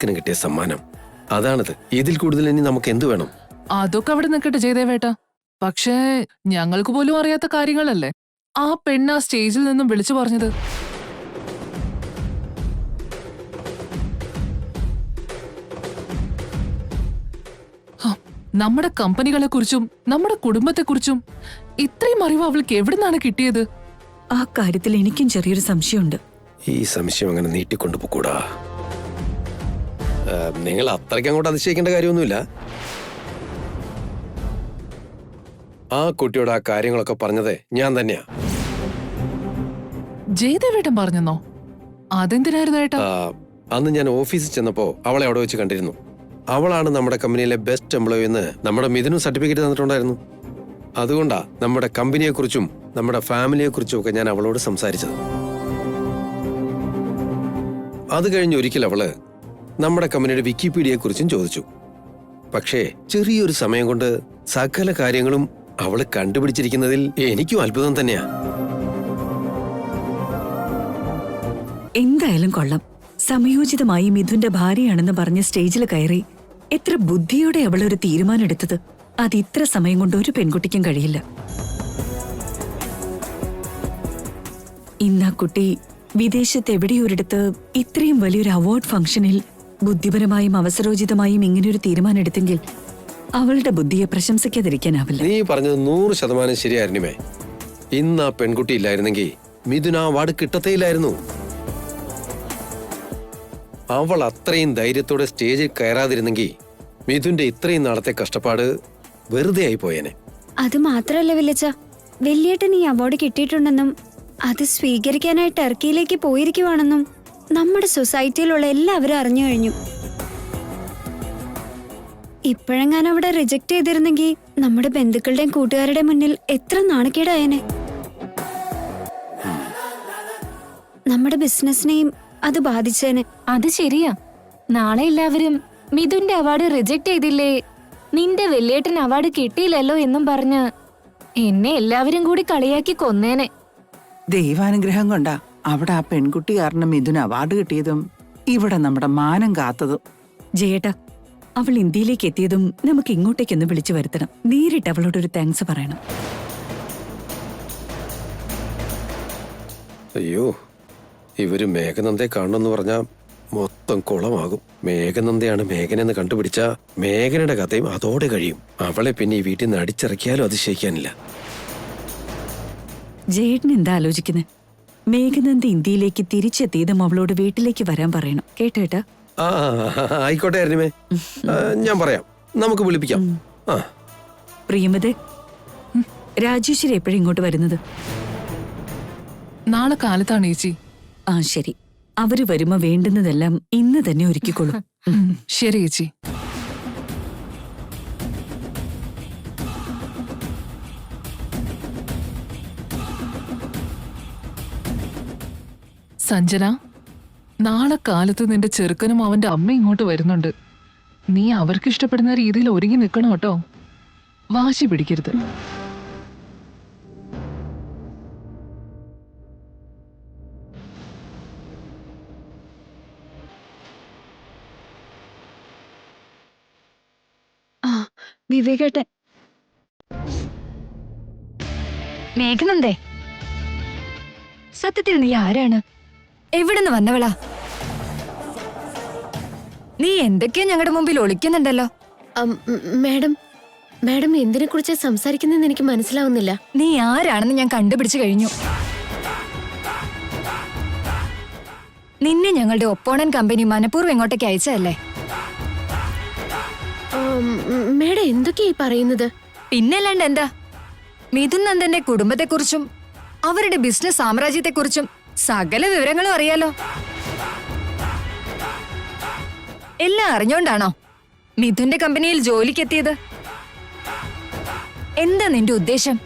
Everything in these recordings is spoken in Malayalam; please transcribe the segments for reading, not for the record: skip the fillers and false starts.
ിന് കിട്ടിയ സമ്മാനം അതാണിത്. ഇതിൽ കൂടുതൽ ഇനി നമുക്ക് എന്ത് വേണം? അതൊക്കെ അവിടെ നിൽക്കട്ടെ ജയദേവേട്ടാ. പക്ഷേ ഞങ്ങൾക്ക് പോലും അറിയാത്ത കാര്യങ്ങളല്ലേ ആ പെണ്ണ് ആ സ്റ്റേജിൽ നിന്നും വിളിച്ചു പറഞ്ഞത്. നമ്മുടെ കമ്പനികളെ കുറിച്ചും നമ്മുടെ കുടുംബത്തെ കുറിച്ചും ഇത്രയും അറിവ് അവൾക്ക് എവിടുന്നാണ് കിട്ടിയത്? ആ കാര്യത്തിൽ എനിക്കും ചെറിയൊരു സംശയമുണ്ട്. ഈ സംശയം അങ്ങനെ നീട്ടിക്കൊണ്ടുപോകൂടാ. നിങ്ങൾ അത്രയ്ക്ക് അങ്ങോട്ട് അതിശയിക്കേണ്ട കാര്യമൊന്നുമില്ല. ആ കുട്ടിയോട് ആ കാര്യങ്ങളൊക്കെ പറഞ്ഞത് ഞാൻ തന്നെയാ. ജയദേവേട്ടൻ പറഞ്ഞെന്നോ? അതെന്തിനായിരുന്നു ഏട്ടാ? അന്ന് ഞാൻ ഓഫീസിൽ ചെന്നപ്പോ അവളെ അവിടെ വെച്ച് കണ്ടിരുന്നു. അവളാണ് നമ്മുടെ കമ്പനിയിലെ ബെസ്റ്റ് എംപ്ലോയി എന്ന് നമ്മുടെ മിഥുനും സർട്ടിഫിക്കറ്റ് തന്നിട്ടുണ്ടായിരുന്നു. അതുകൊണ്ടാ നമ്മുടെ കമ്പനിയെ കുറിച്ചും നമ്മുടെ ഫാമിലിയെ കുറിച്ചും ഒക്കെ ഞാൻ അവളോട് സംസാരിച്ചത്. അത് കഴിഞ്ഞ് ഒരിക്കൽ അവള് നമ്മുടെ കമ്പനിയുടെ വിക്കിപീഡിയയെ കുറിച്ചും ചോദിച്ചു. പക്ഷേ ചെറിയൊരു സമയം കൊണ്ട് സകല കാര്യങ്ങളും അവള് കണ്ടുപിടിച്ചിരിക്കുന്നതിൽ എനിക്കും അത്ഭുതം തന്നെയാ. എന്തായാലും കൊള്ളാം. സമയോചിതമായി മിഥുന്റെ ഭാര്യയാണെന്ന് പറഞ്ഞ് സ്റ്റേജിൽ കയറി എത്ര ബുദ്ധിയോടെ അവളൊരു തീരുമാനം എടുത്തത്. അത് ഇത്ര സമയം കൊണ്ട് ഒരു പെൺകുട്ടിക്കും കഴിയില്ല. ഇന്ന് ആ കുട്ടി വിദേശത്ത് എവിടെയൊരിടത്ത് ഇത്രയും വലിയൊരു അവാർഡ് ഫംഗ്ഷനിൽ ബുദ്ധിപരമായും അവസരോചിതമായും ഇങ്ങനെയൊരു തീരുമാനം എടുത്തെങ്കിൽ അവളുടെ ബുദ്ധിയെ പ്രശംസിക്കാതിരിക്കാനാവില്ല. നീ പറഞ്ഞത് 100% ശരിയായിരുന്നുമേ. ഇന്ന് ആ പെൺകുട്ടി ഇല്ലായിരുന്നെങ്കിൽ മിഥുൻ ആ അവാർഡ് കിട്ടത്തേയില്ലായിരുന്നു. അവൾ അത്രയും ധൈര്യത്തോടെ സ്റ്റേജിൽ കയറാതിരുന്നെങ്കിൽ മിഥുന്റെ ഇത്രയും നാളത്തെ കഷ്ടപ്പാട് വെറുതെ ആയി പോയേനെ. അത് മാത്രല്ല വിളിച്ച വലിയേട്ടൻ ഈ അവാർഡ് കിട്ടിയിട്ടുണ്ടെന്നും അത് സ്വീകരിക്കാനായി ടർക്കിയിലേക്ക് പോയിരിക്കുവാണെന്നും നമ്മുടെ സൊസൈറ്റിയിലുള്ള എല്ലാവരും അറിഞ്ഞു കഴിഞ്ഞു. ഇപ്പോഴെങ്ങാനും അവിടെ റിജക്ട് ചെയ്തിരുന്നെങ്കിൽ നമ്മുടെ ബന്ധുക്കളുടെയും കൂട്ടുകാരുടെ മുന്നിൽ എത്ര നാണക്കേടായേനെ. നമ്മുടെ ബിസിനസിനെയും അത് ബാധിച്ചേനെ. അത് ശരിയാ. നാളെ എല്ലാവരും മിഥുന്റെ അവാർഡ് റിജക്ട് ചെയ്തില്ലേ, നിന്റെ വലിയേട്ടൻ അവാർഡ് കിട്ടിയില്ലല്ലോ എന്നും പറഞ്ഞ് എന്നെ എല്ലാവരും കൂടി കളിയാക്കി കൊന്നേനെ. ദൈവാനുഗ്രഹം കൊണ്ടാ അവിടെ ആ പെൺകുട്ടി കാരണം മിഥുന് അവാർഡ് കിട്ടിയതും ഇവിടെ നമ്മുടെ മാനം കാത്തതും. ജയേട്ടാ, അവൾ ഇന്ത്യയിലേക്ക് എത്തിയതും നമുക്ക് ഇങ്ങോട്ടേക്കൊന്ന് വിളിച്ചു വരുത്തണം. നേരിട്ട് അവളോടൊരു താങ്ക്സ് പറയണം. അയ്യോ, ഇവര് മേഘനന്ദയെ കാണണമെന്ന് പറഞ്ഞാൽ മൊത്തം കുളമാകും. മേഘനന്ദയാണ് മേഘനെന്ന് കണ്ടുപിടിച്ച മേഘനയുടെ കഥയും അതോടെ കഴിയും. അവളെ പിന്നെ ഈ വീട്ടിൽ നിന്ന് അടിച്ചിറക്കിയാലും അതിശയിക്കാനില്ല. ജയേട്ടൻ എന്താ ആലോചിക്കുന്നത്? മേഘനന്ദ ഇന്ത്യയിലേക്ക് തിരിച്ചെത്തിയതും അവളോട് വീട്ടിലേക്ക് വരാൻ പറയണം. കേട്ടേട്ടാ? ആയിക്കോട്ടെ അരുണിമേ, ഞാൻ പറയാം. നമുക്ക് വിളിപ്പിക്കാം. പ്രിയമതേ, രാജേശ്വരി എപ്പോഴും ഇങ്ങോട്ട് വരുന്നത്? നാളെ കാലത്താണ് ചേച്ചി. ആ ശരി, അവര് വരുമ്പോ വേണ്ടുന്നതെല്ലാം ഇന്ന് തന്നെ ഒരുക്കിക്കൊള്ളും. ശരി ചേച്ചി. സഞ്ജന, നാളെ കാലത്ത് നിന്റെ ചെറുക്കനും അവന്റെ അമ്മ ഇങ്ങോട്ട് വരുന്നുണ്ട്. നീ അവർക്ക് ഇഷ്ടപ്പെടുന്ന രീതിയിൽ ഒരുങ്ങി നിൽക്കണം കേട്ടോ. വാശി പിടിക്കരുത്. വിവേകേട്ടൻ. മേഘനന്ദേ, സത്യത്തിൽ നീ ആരാണ്? എവിടുന്ന് വന്നവളാ? നീ എന്തൊക്കെയാ ഞങ്ങളുടെ മുമ്പിൽ ഒളിക്കുന്നുണ്ടല്ലോ. മാഡം, മാഡം എന്തിനെ കുറിച്ച് സംസാരിക്കുന്നതെന്ന് എനിക്ക് മനസ്സിലാവുന്നില്ല. നീ ആരാണെന്ന് ഞാൻ കണ്ടുപിടിച്ചു കഴിഞ്ഞു. നിന്നെ ഞങ്ങളുടെ ഒപ്പോണൻ കമ്പനി മനഃപൂർവ്വം ഇങ്ങോട്ടേക്ക് അയച്ചതല്ലേ? മാഡം എന്തൊക്കെയാ ഈ പറയുന്നത്? പിന്നല്ലാണ്ട് എന്താ? മിഥുൻ നന്ദന്റെ കുടുംബത്തെക്കുറിച്ചും അവരുടെ ബിസിനസ് സാമ്രാജ്യത്തെക്കുറിച്ചും സകല വിവരങ്ങളും അറിയാലോ. എല്ലാം അറിഞ്ഞോണ്ടാണോ മിഥുന്റെ കമ്പനിയിൽ ജോലിക്കെത്തിയത്? എന്താ നിന്റെ ഉദ്ദേശം?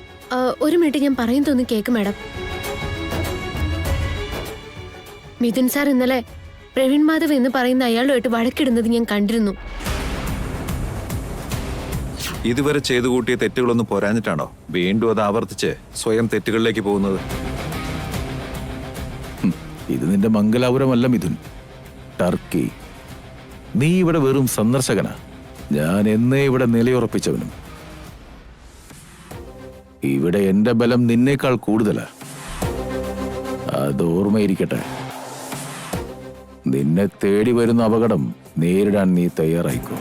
ഒരു മിനിറ്റ്, ഞാൻ പറയുന്നതൊന്ന് കേക്ക് മാഡം. മിഥുൻ സാർ ഇന്നലെ പ്രവീൺ മാധവ് എന്ന് പറയുന്ന അയാളുമായിട്ട് വഴക്കിടുന്നത് ഞാൻ കണ്ടിരുന്നു. ഇതുവരെ ചെയ്തു കൂട്ടിയ തെറ്റുകളൊന്നും പോരാഞ്ഞിട്ടാണോ വീണ്ടും അത് ആവർത്തിച്ച് സ്വയം തെറ്റുകളിലേക്ക് പോകുന്നത്? ഇത് നിന്റെ മംഗലാപുരമല്ല മിഥുൻ, ടർക്കി. നീ ഇവിടെ വെറും സന്ദർശകനാ. ഞാൻ എന്നേ ഇവിടെ നിലയുറപ്പിച്ചവനും. ഇവിടെ എന്റെ ബലം നിന്നേക്കാൾ കൂടുതലാ. അത് ഓർമ്മയിരിക്കട്ടെ. നിന്നെ തേടി വരുന്ന അപകടം നേരിടാൻ നീ തയ്യാറായിക്കോ.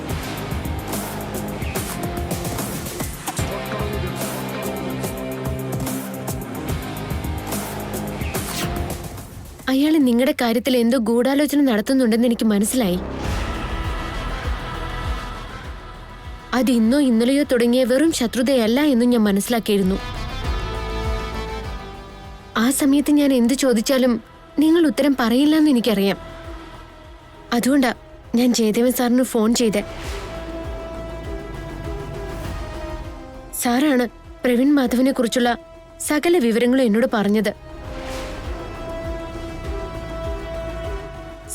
അയാൾ നിങ്ങളുടെ കാര്യത്തിൽ എന്തോ ഗൂഢാലോചന നടത്തുന്നുണ്ടെന്ന് എനിക്ക് മനസ്സിലായി. അത് ഇന്നോ ഇന്നലെയോ തുടങ്ങിയ വെറും ശത്രുതയല്ല എന്നും ഞാൻ മനസ്സിലാക്കിയിരുന്നു. ആ സമയത്ത് ഞാൻ എന്ത് ചോദിച്ചാലും നിങ്ങൾ ഉത്തരം പറയില്ല എന്ന് എനിക്കറിയാം. അതുകൊണ്ടാ ഞാൻ ജയദേവൻ സാറിന് ഫോൺ ചെയ്തേ. സാറാണ് പ്രവീൺ മാധവനെ കുറിച്ചുള്ള സകല വിവരങ്ങളും എന്നോട് പറഞ്ഞത്.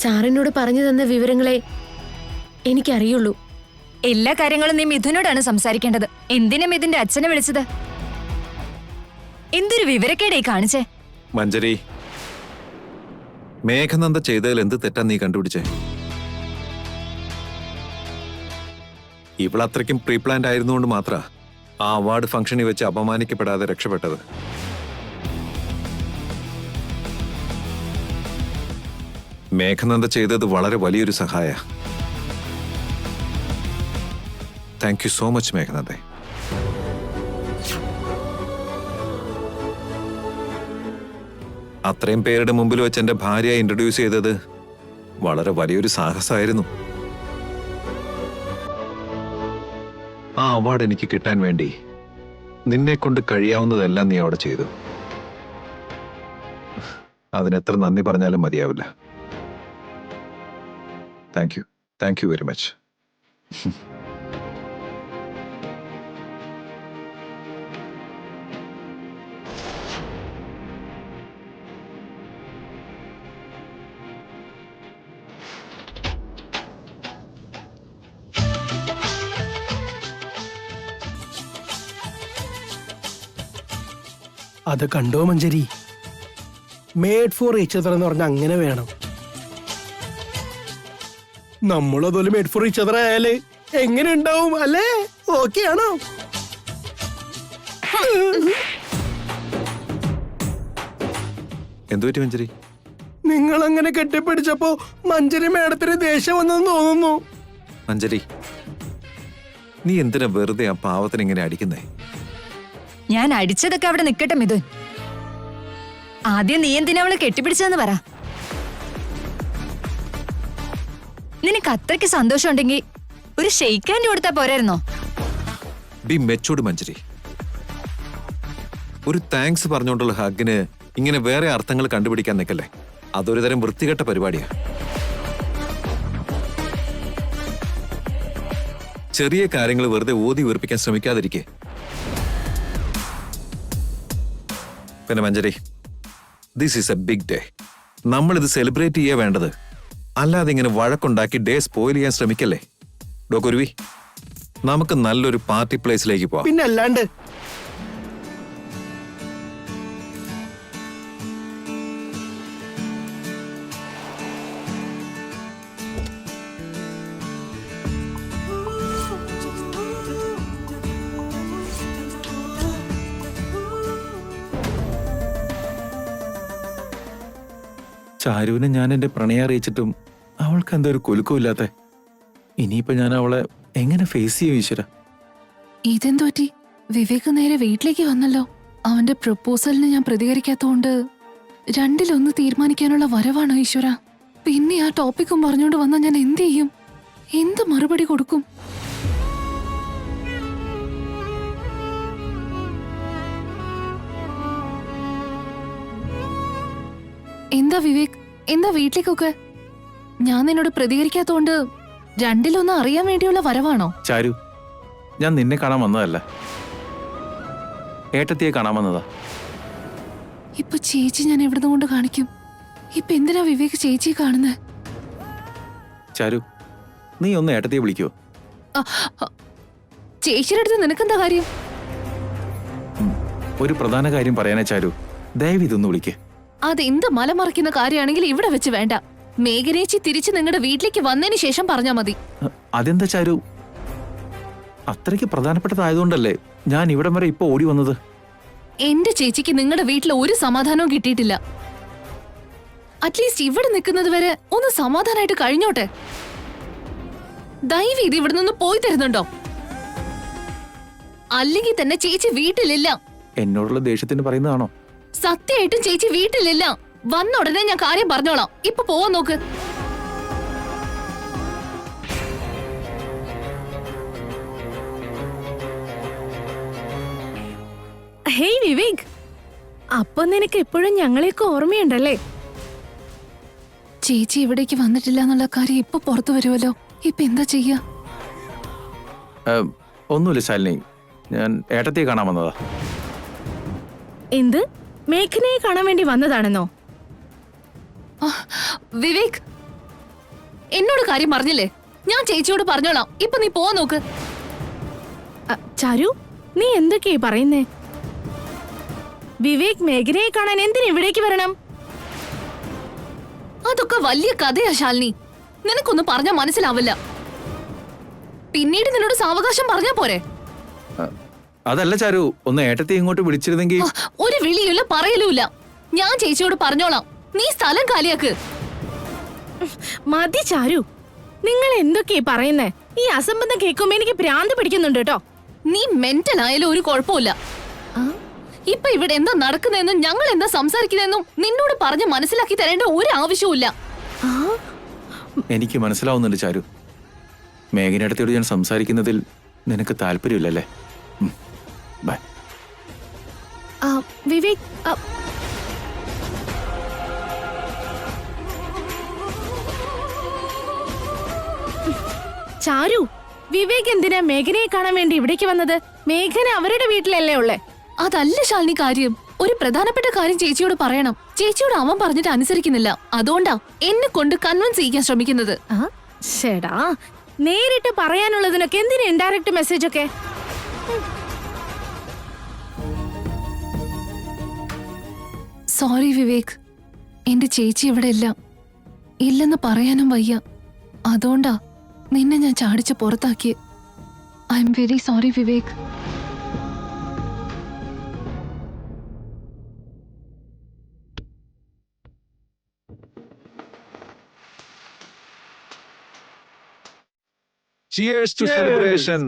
സാറിനോട് പറഞ്ഞു തന്ന വിവരങ്ങളെ എനിക്കറിയുള്ളൂ. എല്ലാ കാര്യങ്ങളും നീ മിഥുനോടാണ് സംസാരിക്കേണ്ടത്. എന്തിനാ മിഥുന്റെ അച്ഛനെ വിളിച്ചത്? എന്തൊരു വിവരക്കേടേ കാണിച്ചേ. മഞ്ജരി, മേഘനന്ദ ചെയ്തതിൽ എന്ത് തെറ്റാ നീ കണ്ടുപിടിച്ചേ? ഇവളത്രയ്ക്കും പ്രീ പ്ലാൻഡ് ആയിരുന്നുകൊണ്ട് മാത്ര ആ അവാർഡ് ഫംഗ്ഷനിൽ വെച്ച് അപമാനിക്കപ്പെടാതെ രക്ഷപ്പെട്ടത്. മേഘനന്ദ ചെയ്തത് വളരെ വലിയൊരു സഹായ. Thank you so much Meghananda. അത്രയും പേരുടെ മുമ്പിൽ വെച്ച് എന്റെ ഭാര്യയെ ഇൻട്രൊഡ്യൂസ് ചെയ്തത് വളരെ വലിയൊരു സാഹസമായിരുന്നു. ആ അവാർഡ് എനിക്ക് കിട്ടാൻ വേണ്ടി നിന്നെ കൊണ്ട് കഴിയാവുന്നതെല്ലാം നീ അവിടെ ചെയ്തു. അതിനെത്ര നന്ദി പറഞ്ഞാലും മതിയാവില്ല. Thank you very much. അത് കണ്ടോ മഞ്ജരി? മേഡ് ഫോർ ഈച്ച് അതർ എന്ന് പറഞ്ഞ അങ്ങനെ വേണം. നമ്മളതുപോലെ മേഡ് ഫോർ ഈച്ച് അതർ ആയാല് എങ്ങനെ ഉണ്ടാവും അല്ലേ? ഓക്കെ ആണോ? എന്തുപറ്റി മഞ്ജരി? നിങ്ങൾ അങ്ങനെ കെട്ടിപ്പിടിച്ചപ്പോ മഞ്ജരി മേഡത്തിന് ദേഷ്യം വന്നെന്ന് തോന്നുന്നു. മഞ്ജരി, നീ എന്തിനാ വെറുതെ ആ പാവത്തിന് ഇങ്ങനെ അടിക്കുന്നേ? ഞാൻ അടിച്ചതൊക്കെ അവിടെ നിക്കട്ടെ മിഥുൻ. ആദ്യം നീ എന്തിനാ അവളെ കെട്ടിപ്പിടിച്ചതെന്ന് പറ. നിനക്ക് അത്രയ്ക്ക് സന്തോഷം ഉണ്ടെങ്കിൽ ഒരു ഷെയ്ക്ക് ഹാൻഡ് കൊടുത്താ പോരായിരുന്നോ? ബി മെച്ചൂർഡ് മഞ്ജരി. ഒരു താങ്ക്സ് പറഞ്ഞുകൊണ്ടുള്ള ഹഗ്ഗിന് ഇങ്ങനെ വേറെ അർത്ഥങ്ങൾ കണ്ടുപിടിക്കാൻ നിൽക്കല്ലേ. അതൊരു തരം വൃത്തികെട്ട പരിപാടിയാ. ചെറിയ കാര്യങ്ങൾ വെറുതെ ഊതി വീർപ്പിക്കാൻ ശ്രമിക്കാതിരിക്കേ. പിന്നെ Manjari, this is a big day. നമ്മളിത് സെലിബ്രേറ്റ് ചെയ്യാ വേണ്ടത്. അല്ലാതെ ഇങ്ങനെ വഴക്കുണ്ടാക്കി ഡേ സ്പോയിൽ ചെയ്യാൻ ശ്രമിക്കല്ലേ. ഡോക്കുരുവി, നമുക്ക് നല്ലൊരു പാർട്ടി പ്ലേസിലേക്ക് പോവാം. പിന്നെ അല്ലാണ്ട്. ചാരുവിനെ ഞാൻ എന്റെ പ്രണയം അറിയിച്ചിട്ടും അവൾക്ക് എന്താ ഒരു കുലുക്കമില്ലാത്ത. ഇനിയിപ്പോ ഞാൻ അവളെ എങ്ങനെ ഫേസ് ചെയ്യും ഈശ്വര? ഇതെന്തു പറ്റി? വിവേക് നേരെ വീട്ടിലേക്ക് വന്നല്ലോ. അവന്റെ പ്രപ്പോസലിന് ഞാൻ പ്രതികരിക്കാത്തതുകൊണ്ട് രണ്ടിലൊന്ന് തീരുമാനിക്കാനുള്ള വരവാണോ ഈശ്വര? പിന്നെ ആ ടോപ്പിക്കും പറഞ്ഞുകൊണ്ട് വന്നാൽ ഞാൻ എന്ത് ചെയ്യും? എന്ത് മറുപടി കൊടുക്കും? എന്താ വിവേക്, എന്താ വീട്ടിലേക്കൊക്കെ? ഞാൻ നിന്നോട് പ്രതികരിക്കാത്തോണ്ട് രണ്ടിലൊന്ന് അറിയാൻ വേണ്ടിയുള്ള വരവാണോ? ചാരു, ഞാൻ നിന്നെ കാണാൻ വന്നതല്ല, ഏട്ടത്തിയെ കാണാൻ വന്നതാ. ഇപ്പൊ ചേച്ചി ഞാൻ എവിടുന്ന് കൊണ്ട് കാണിക്കും? ഇപ്പൊ എന്തിനാ വിവേക് ചേച്ചിയെ കാണുന്നത്? ചാരു, നീ ഒന്ന് ഏട്ടത്തിയെ വിളിക്കോ? ചേച്ചിയുടെ അടുത്ത് നിനക്കെന്താ കാര്യം? ഒരു പ്രധാന കാര്യം പറയാനാ ചാരു, ദയവ് ഇതൊന്ന് വിളിക്കേ. അത് എന്ത് മലമറിക്കുന്ന കാര്യമാണെങ്കിൽ ഇവിടെ വെച്ച് വേണ്ട. മേഘനേച്ചി തിരിച്ച് നിങ്ങളുടെ വീട്ടിലേക്ക് വന്നതിന് ശേഷം പറഞ്ഞാ മതി. അതെന്താ ചാരു? അത്രയ്ക്ക് പ്രധാനപ്പെട്ടതായതുകൊണ്ടല്ലേ ഞാൻ ഇവിടം വരെ ഇപ്പൊ ഓടി വന്നത്. എന്റെ ചേച്ചിക്ക് നിങ്ങളുടെ വീട്ടിൽ ഒരു സമാധാനവും കിട്ടിയിട്ടില്ല. അറ്റ്ലീസ്റ്റ് ഇവിടെ നിൽക്കുന്നത് വരെ ഒന്ന് സമാധാനമായിട്ട് കഴിഞ്ഞോട്ടെ. ദയവ് ഇത് ഇവിടെ നിന്ന് പോയി തരുന്നുണ്ടോ? അല്ലെങ്കിൽ തന്നെ ചേച്ചി വീട്ടിലില്ല. എന്നോടുള്ള ദേഷ്യത്തിന് പറയുന്നതാണോ? സത്യമായിട്ടും ചേച്ചി വീട്ടിലില്ല. വന്ന ഉടനെ ഞാൻ കാര്യം പറഞ്ഞോളാം. ഇപ്പൊ പോവാൻ നോക്ക്. ഹേയ് വിവേക്, അപ്പൊ നിനക്ക് എപ്പോഴും ഞങ്ങളെയൊക്കെ ഓർമ്മയുണ്ടല്ലേ? ചേച്ചി ഇവിടേക്ക് വന്നിട്ടില്ല എന്നുള്ള കാര്യം ഇപ്പൊ പുറത്തു വരുമല്ലോ. ഇപ്പൊ എന്താ ചെയ്യാ? ഒന്നുമില്ല ശാലിനി, ഞാൻ ഏട്ടത്തിയെ കാണാൻ വന്നതാ. എന്ത്? മേഘനയെ കാണാൻ വേണ്ടി വന്നതാണെന്നോ? വിവേക്, എന്നോട് കാര്യം പറഞ്ഞില്ലേ? ഞാൻ ചേച്ചിയോട് പറഞ്ഞോളാം. ഇപ്പൊ നീ പോവാൻ നോക്ക്. ചാരു, നീ എന്തൊക്കെയാ പറയുന്നേ? വിവേക് മേഘനയെ കാണാൻ എന്തിനു ഇവിടേക്ക് വരണം? അതൊക്കെ വലിയ കഥയാ ശാലിനി. നിനക്കൊന്നും പറഞ്ഞാ മനസ്സിലാവില്ല. പിന്നീട് നിന്നോട് സാവകാശം പറഞ്ഞാ പോരെ? അതല്ല ചാരു, ഒന്ന് ഏട്ടത്തെ ഇങ്ങോട്ട് വിളിച്ചിരുന്നെങ്കിൽ. ഒരു വിളിയില്ല പറയലുമില്ല. ഞാൻ ചേച്ചിയോട് പറഞ്ഞോളാം. നീ സ്ഥലം കാലിയാക്ക്. മതി ചാരു, നിങ്ങൾ എന്തൊക്കെയാ പറയുന്നേ? ഈ അസംബന്ധം കേൾക്കുമ്പോ എനിക്ക് ഭ്രാന്ത് പിടിക്കുന്നുണ്ട് കേട്ടോ. നീ മെന്റൽ ആയാലും ഒരു കുഴപ്പമില്ല. ഇപ്പൊ ഇവിടെ എന്താ നടക്കുന്നതെന്നും ഞങ്ങൾ എന്താ സംസാരിക്കുന്നതെന്നും നിന്നോട് പറഞ്ഞ് മനസ്സിലാക്കി തരേണ്ട ഒരു ആവശ്യവുമില്ല. എനിക്ക് മനസ്സിലാവുന്നുണ്ട് ചാരു, മേഘനടുത്തോട് ഞാൻ സംസാരിക്കുന്നതിൽ നിനക്ക് താല്പര്യമില്ലല്ലേ? ബൈ. വിവേക്, ചാരു, വിവേക് എന്തിനാ മേഘനയെ കാണാൻ വേണ്ടി ഇവിടേക്ക് വന്നത്? മേഘന അവരുടെ വീട്ടിലല്ലേ ഉള്ളേ? അതല്ല ശാലിനി കാര്യം. ഒരു പ്രധാനപ്പെട്ട കാര്യം ചേച്ചിയോട് പറയണം. ചേച്ചിയോട് അവൻ പറഞ്ഞിട്ട് അനുസരിക്കുന്നില്ല. അതുകൊണ്ടാ എന്നെ കൊണ്ട് കൺവിൻസ് ചെയ്യാൻ ശ്രമിക്കുന്നത്. ശേടാ, നേരിട്ട് പറയാനുള്ളതിനൊക്കെ എന്തിനാ ഇൻഡയറക്റ്റ് മെസ്സേജ് ഒക്കെ? സോറി വിവേക്, എന്റെ ചേച്ചി ഇവിടെ ഇല്ലെന്ന് പറയാനും വയ്യ. അതുകൊണ്ടാ നിന്നെ ഞാൻ ചാടിച്ച് പുറത്താക്കി. I am very sorry Vivek. Cheers to celebration.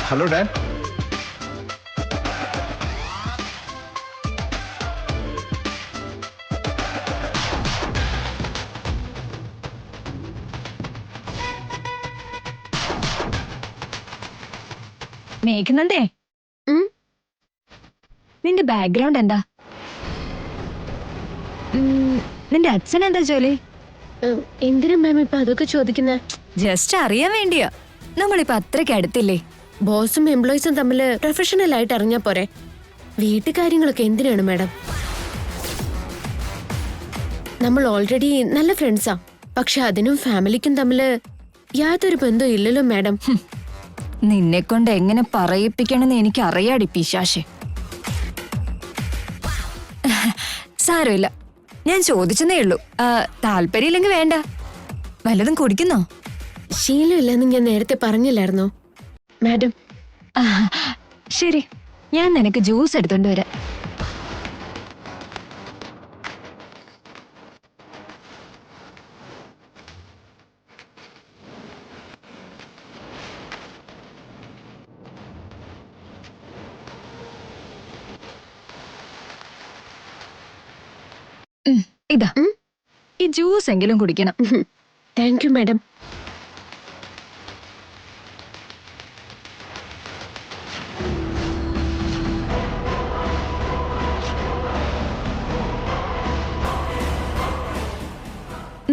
Hello, Dad. മേഘനന്ദേ, നിന്റെ ബാക്ക്ഗ്രൗണ്ട് എന്താ? നിന്റെ അച്ഛൻ എന്താ ജോലി? എന്തിനാ മാം ഇപ്പൊ അതൊക്കെ ചോദിക്കുന്നേ? ജസ്റ്റ് അറിയാൻ വേണ്ടിയാ. നമ്മളിപ്പോ അത്രയ്ക്ക് അടുത്തില്ലേ? ബോസും എംപ്ലോയീസും തമ്മിൽ പ്രൊഫഷണൽ ആയിട്ട് അറിഞ്ഞാ പോരെ? വീട്ടുകാര്യങ്ങളൊക്കെ എന്തിനാണ് മാഡം? നമ്മൾ ഓൾറെഡി നല്ല ഫ്രണ്ട്സാ. പക്ഷെ അതിനും ഫാമിലിക്കും തമ്മില് യാതൊരു ബന്ധവും ഇല്ലല്ലോ മാഡം. നിന്നെ കൊണ്ട് എങ്ങനെ പറയിപ്പിക്കണമെന്ന് എനിക്ക് അറിയാടി പിശാശെ. സാരമില്ല, ഞാൻ ചോദിച്ചെന്നേ ഉള്ളൂ. താല്പര്യമില്ലെങ്കിൽ വേണ്ട. വല്ലതും കുടിക്കുന്നോ? ശീലമില്ലെന്ന് ഞാൻ നേരത്തെ പറഞ്ഞില്ലായിരുന്നോ മാഡം? ശരി, ഞാൻ നിനക്ക് ജ്യൂസ് എടുത്തോണ്ട് വരാം. ഇതാ, ഈ ജ്യൂസ് എങ്കിലും കുടിക്കണം. Thank you madam.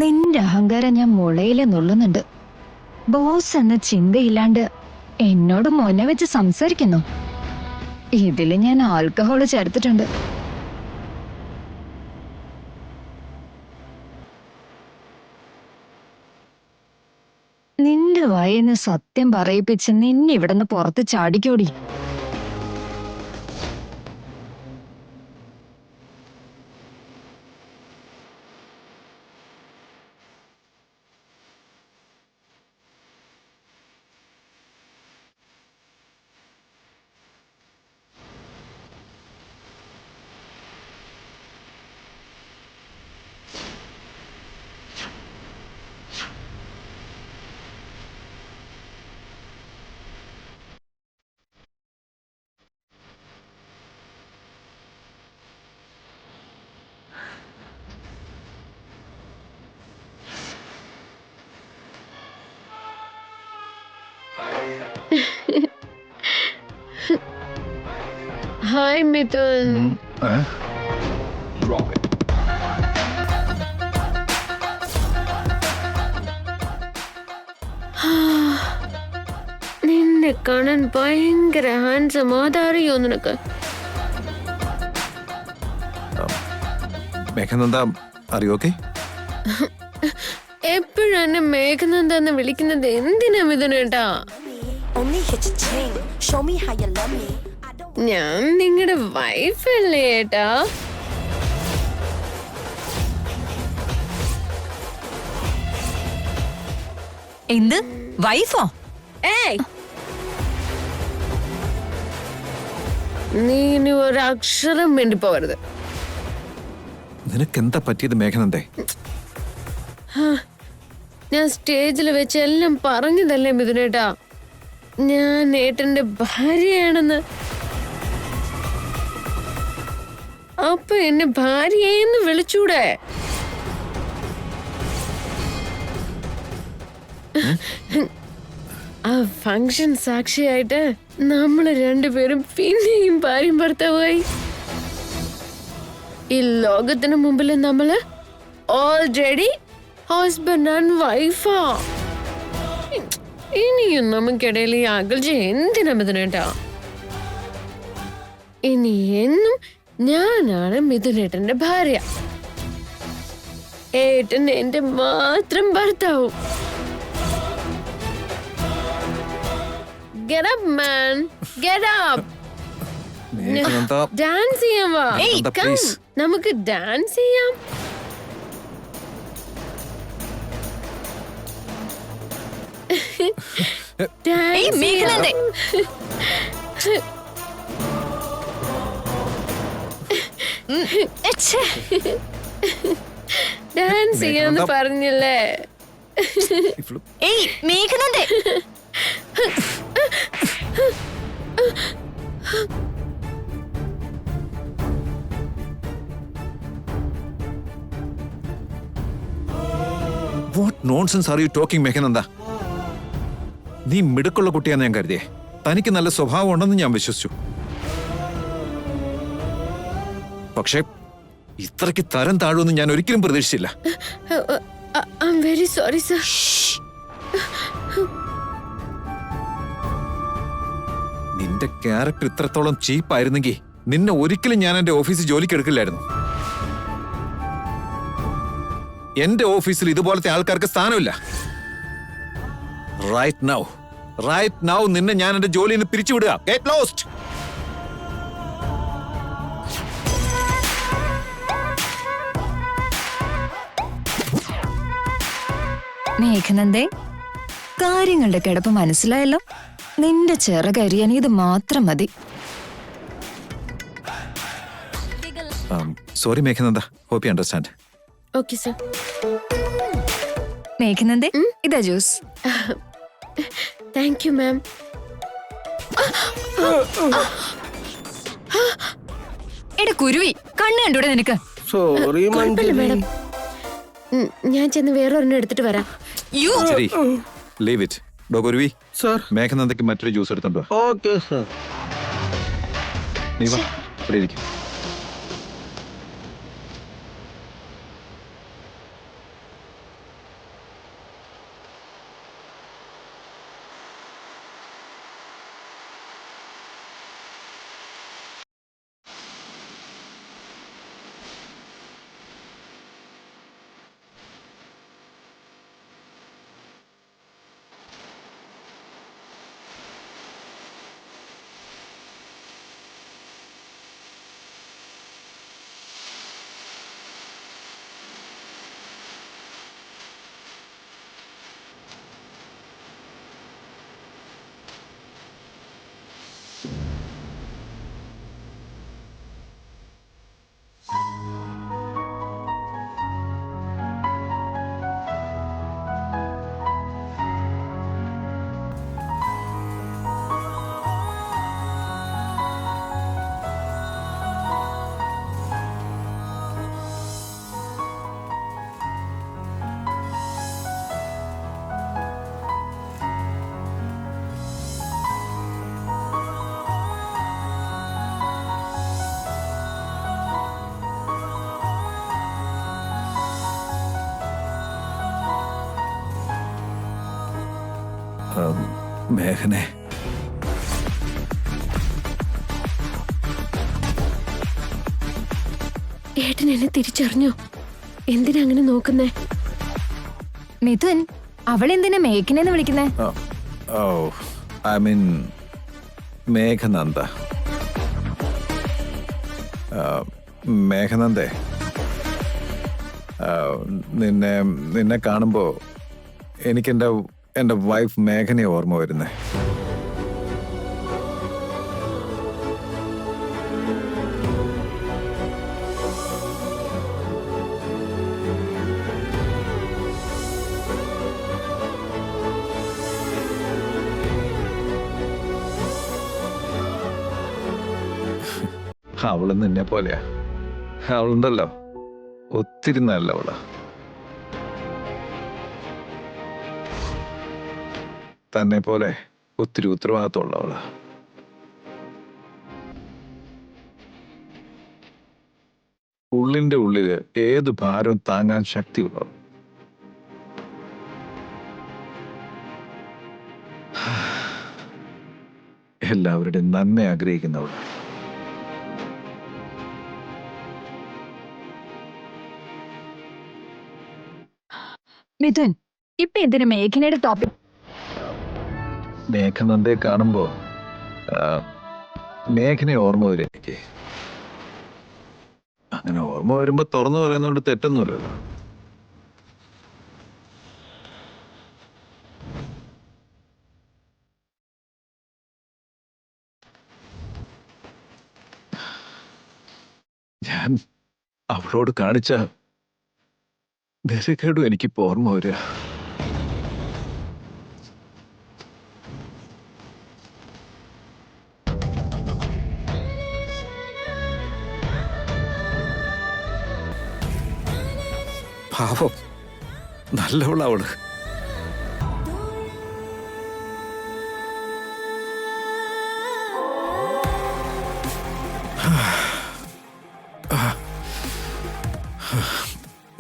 നിന്റെ അഹങ്കാരം ഞാൻ മുളയിലെ നുള്ളുന്നുണ്ട്. ബോസ് എന്ന ചിന്തയില്ലാണ്ട് എന്നോട് മൊന വെച്ച് സംസാരിക്കുന്നു. ഇതില് ഞാൻ ആൽക്കഹോള് ചേർത്തിട്ടുണ്ട്. നിന്റെ വായിന്ന് സത്യം പറയിപ്പിച്ച് നിന്നെ ഇവിടുന്ന് പുറത്ത് ചാടിക്കോടി. ഹായ് മിഥുൻ. നിന്നെ കാണാൻ ഭയങ്കര ഹാൻസം. അതറിയോ നിനക്ക്? മേഘനന്ദ, അറിയോ? ഓക്കെ, എപ്പോഴും എന്നെ മേഘനന്ദ എന്ന് വിളിക്കുന്നത് എന്തിനാ മിഥുനേട്ടാ? ഞാൻ നിങ്ങളുടെ വൈഫല്ലേ ഏട്ടാ? എന്ത് വൈഫോ? ഏയ്, നീ ഇനി ഒരു അക്ഷരം വേണ്ടി പോവരുത്. നിനക്ക് എന്താ പറ്റിയത് മേഘനന്ദേ? ഞാൻ സ്റ്റേജിൽ വെച്ച് എല്ലാം പറഞ്ഞതല്ലേ മിഥുനേട്ടാ, ഞാൻ ഏട്ടന്റെ ഭാര്യയാണെന്ന്. അപ്പൊ എന്നെ ഭാര്യയെന്ന് വിളിച്ചൂടെ? ആ ഫംഗ്ഷൻ സാക്ഷിയായിട്ട് നമ്മള് രണ്ടുപേരും പിന്നെയും ഭാര്യയും ഭർത്താവായി. ഈ ലോകത്തിന് മുമ്പിൽ നമ്മള് ഓൾറെഡി ഹസ്ബൻഡ് ആൻഡ് വൈഫാ. ഇനിയും നമുക്കിടയിൽ ഈ അകൽച്ച എന്തിനാ മിഥുനേട്ടാ? ഇനി എന്നും ഞാനാണ് മിഥുനേട്ടന്റെ ഭാര്യ, ഏട്ടൻ എന്റെ മാത്രം ഭർത്താവും. Get up, man. Get up. Meghananda, dance ചെയ്യാം വാ. മേഘനന്ദ, Come. please. നമുക്ക് ഡാൻസ് ചെയ്യാം. ഡാൻസ് ചെയ്യാം. ഡാൻസ് ചെയ്യാന്ന് പറഞ്ഞല്ലേ? ഏയ് മേഘനന്ദേ, What nonsense are you talking, മേഘനന്ദ? നീ മിടുക്കുള്ള കുട്ടിയാന്ന് ഞാൻ കരുതിയേ. തനിക്ക് നല്ല സ്വഭാവം ഉണ്ടെന്ന് ഞാൻ വിശ്വസിച്ചു. പക്ഷേ ഇത്രയ്ക്ക് തരം താഴുമെന്ന് ഞാൻ ഒരിക്കലും പ്രതീക്ഷിച്ചില്ല. I'm very sorry, sir. നിന്റെ ക്യാരക്ടർ ഇത്രത്തോളം ചീപ്പായിരുന്നെങ്കിൽ നിന്നെ ഒരിക്കലും ഞാൻ എന്റെ ഓഫീസിൽ ജോലിക്ക് എടുക്കില്ലായിരുന്നു. എന്റെ ഓഫീസിൽ ഇതുപോലത്തെ ആൾക്കാർക്ക് സ്ഥാനമില്ല. റൈറ്റ് നൗ നിന്നെ ഞാൻ എന്റെ ജോലിയിൽ നിന്ന് പിരിച്ചുവിടുക. Get lost. മേഘനന്ദേ, കാര്യങ്ങളുടെ കിടപ്പ് മനസ്സിലായല്ലോ. നിന്റെ ചിറകരിയാൻ ഇത് മാത്രം മതി. Sorry Meghananda, hope you understand. Okay, sir. മേഘനന്ദേ, ഇതാ ജ്യൂസ്. Thank you, ma'am. എടാ കുരുവി, കണ്ണ് കണ്ടൂടെ നിനക്ക്? സോറി കുഴപ്പമില്ല മാഡം, ഞാൻ ചെന്ന് വേറൊരെണ്ണം എടുത്തിട്ട് വരാം. ശരി, ലീവ് ഇറ്റ്. ഡോഗുരുവി, സർ. മേഘനന്ദയ്ക്ക് മറ്റൊരു ജ്യൂസ് എടുത്തോണ്ടോ. Okay sir. നീ വാ, ഇവിടെ ഇരിക്കും. മേഘനെ, ഏട്ടൻ എന്നെ തിരിച്ചറിഞ്ഞോ? എന്തിനാ അങ്ങനെ നോക്കുന്നേ? മിഥുൻ, അവളെന്തിനാ മേഘനെന്ന് വിളിക്കുന്നേ? ഓ ഐ മീൻ മേഘനന്ദ. മേഘനന്ദേ, നിന്നെ കാണുമ്പോ എനിക്ക് എൻ്റെ വൈഫ് മേഘനെ ഓർമ്മ വരുന്നേ. അവള് നിന്നെ പോലെയാ. അവളുണ്ടല്ലോ, ഒത്തിരി നല്ല അവളാ. തന്നെ പോലെ ഒത്തിരി ഉത്തരവാദിത്തമുള്ളവളാ. ഉള്ളിന്റെ ഉള്ളില് ഏത് ഭാരവും താങ്ങാൻ ശക്തിയുള്ളവൾ. എല്ലാവരുടെയും നന്മ ആഗ്രഹിക്കുന്നവൾ. മിഥുൻ, ഇപ്പൊ എന്തിനു മേഘനയുടെ ടോപ്പിക്? മേഘനന്ദയെ കാണുമ്പോ മേഘനെ ഓർമ്മ വരും എനിക്ക്. അങ്ങനെ ഓർമ്മ വരുമ്പോ തുറന്നു പറയുന്നോണ്ട് തെറ്റൊന്നുമില്ലല്ലോ. ഞാൻ അവളോട് കാണിച്ച നെറുകേടും എനിക്കിപ്പോ ഓർമ്മ വരിക. പാവം, നല്ലവളവള്.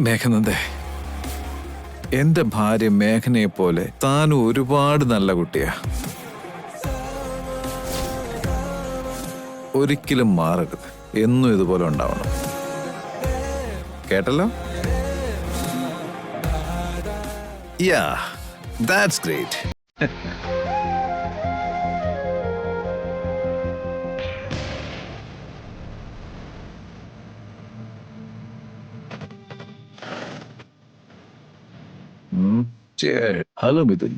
മേഘനന്ദേ, എന്റെ ഭാര്യ മേഘനയെ പോലെ താനും ഒരുപാട് നല്ല കുട്ടിയാ. ഒരിക്കലും മാറരുത്, എന്നും ഇതുപോലെ ഉണ്ടാവണം. കേട്ടല്ലോ? Yeah, that's great. Cheers. Hello, Mithun.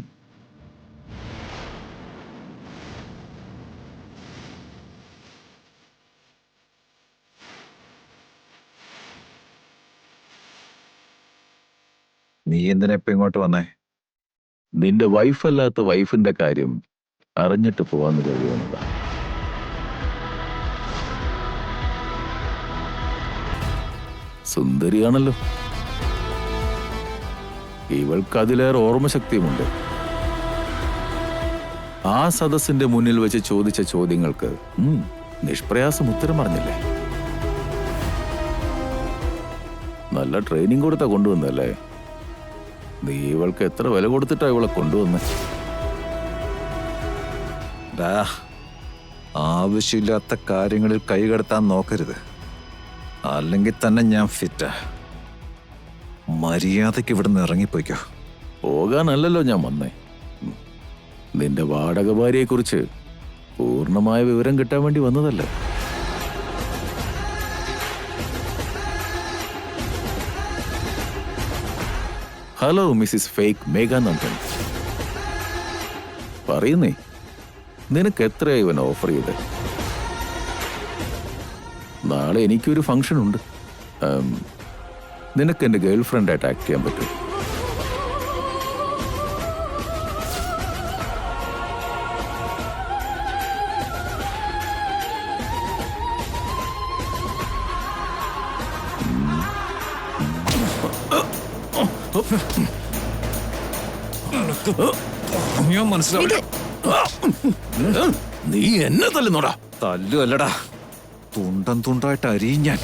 നീ എന്തിനാ ഇപ്പൊ ഇങ്ങോട്ട് വന്നേ? നിന്റെ വൈഫല്ലാത്ത വൈഫിന്റെ കാര്യം അറിഞ്ഞിട്ട് പോവാന്ന് കഴിയുന്നതാ. സുന്ദരിയാണല്ലോ. ഇവൾക്ക് അതിലേറെ ഓർമ്മശക്തിയുമുണ്ട്. ആ സദസ്സിന്റെ മുന്നിൽ വെച്ച് ചോദിച്ച ചോദ്യങ്ങൾക്ക് നിഷ്പ്രയാസം ഉത്തരം പറഞ്ഞില്ലേ? നല്ല ട്രെയിനിങ് കൊടുത്താ കൊണ്ടുവന്നല്ലേ? നീ ഇവൾക്ക് എത്ര വില കൊടുത്തിട്ടാ ഇവളെ കൊണ്ടുവന്ന്? ആവശ്യമില്ലാത്ത കാര്യങ്ങളിൽ കൈകടത്താൻ നോക്കരുത്, അല്ലെങ്കിൽ തന്നെ ഞാൻ ഫിറ്റാ. മര്യാദയ്ക്ക് ഇവിടുന്ന് ഇറങ്ങിപ്പോയിക്കോ. പോകാനല്ലല്ലോ ഞാൻ വന്നേ. നിന്റെ വാടക ഭാര്യയെ കുറിച്ച് പൂർണ്ണമായ വിവരം കിട്ടാൻ വേണ്ടി വന്നതല്ലേ. ഹലോ മിസ്സിസ് ഫേക്ക് മേഘാനന്ദൻ, പറയുന്നേ, നിനക്ക് എത്രയായി ഇവൻ ഓഫർ ചെയ്ത്? നാളെ എനിക്കൊരു ഫംഗ്ഷൻ ഉണ്ട്. നിനക്ക് എൻ്റെ ഗേൾ ഫ്രണ്ടായിട്ട് ആക്ട് ചെയ്യാൻ പറ്റും. ഞാൻ മനസ്സിലാവില്ല. നീ എന്നെ തല്ലുന്നോടാ? തല്ലുമല്ലടാ, തുണ്ടം തുണ്ടായിട്ട് അരിയും ഞാൻ.